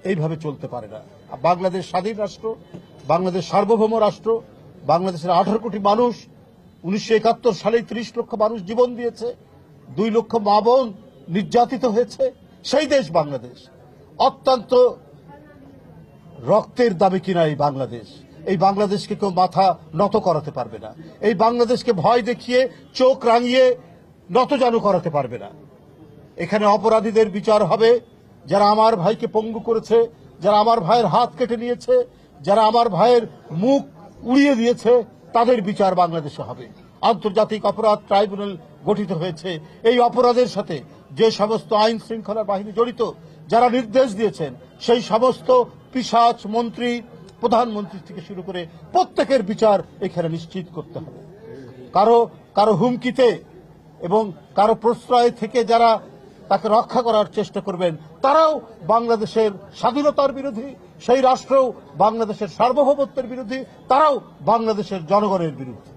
এইভাবে চলতে পারে না। বাংলাদেশ স্বাধীন রাষ্ট্র, বাংলাদেশ সার্বভৌম রাষ্ট্র, বাংলাদেশের 18 কোটি মানুষ 1971 সালে 30 লক্ষ মানুষ জীবন দিয়েছে, 2 লক্ষ মা বোন নির্যাতিত হয়েছে, সেই দেশ বাংলাদেশ। অত্যন্ত রক্তের দাবি কিনা এই বাংলাদেশ। এই বাংলাদেশকে কেউ মাথা নত করাতে পারবে না। এই বাংলাদেশকে ভয় দেখিয়ে চোখ রাঙিয়ে নতজানু করাতে পারবে না। এখানে অপরাধীদের বিচার হবে, যারা আমার ভাইকে পঙ্গু করেছে, যারা আমার ভাইয়ের হাত কেটে নিয়েছে, যারা আমার ভাইয়ের মুখ উড়িয়ে দিয়েছে, তাদের বিচার বাংলাদেশে হবে। আন্তর্জাতিক অপরাধ ট্রাইব্যুনাল গঠিত হয়েছে। এই অপরাধের সাথে যে সমস্ত আইন শৃঙ্খলা বাহিনী জড়িত, যারা নির্দেশ দিয়েছেন, সেই সমস্ত পিশাচ মন্ত্রী, প্রধানমন্ত্রী থেকে শুরু করে প্রত্যেকের বিচার এখানে নিশ্চিত করতে হবে। কারো হুমকিতে এবং কারো প্রশ্রয় থেকে যারা তাকে রক্ষা করার চেষ্টা করবেন, তারাও বাংলাদেশের স্বাধীনতার বিরোধী, সেই রাষ্ট্রও বাংলাদেশের সার্বভৌমত্বের বিরোধী, তারাও বাংলাদেশের জনগণের বিরুদ্ধে।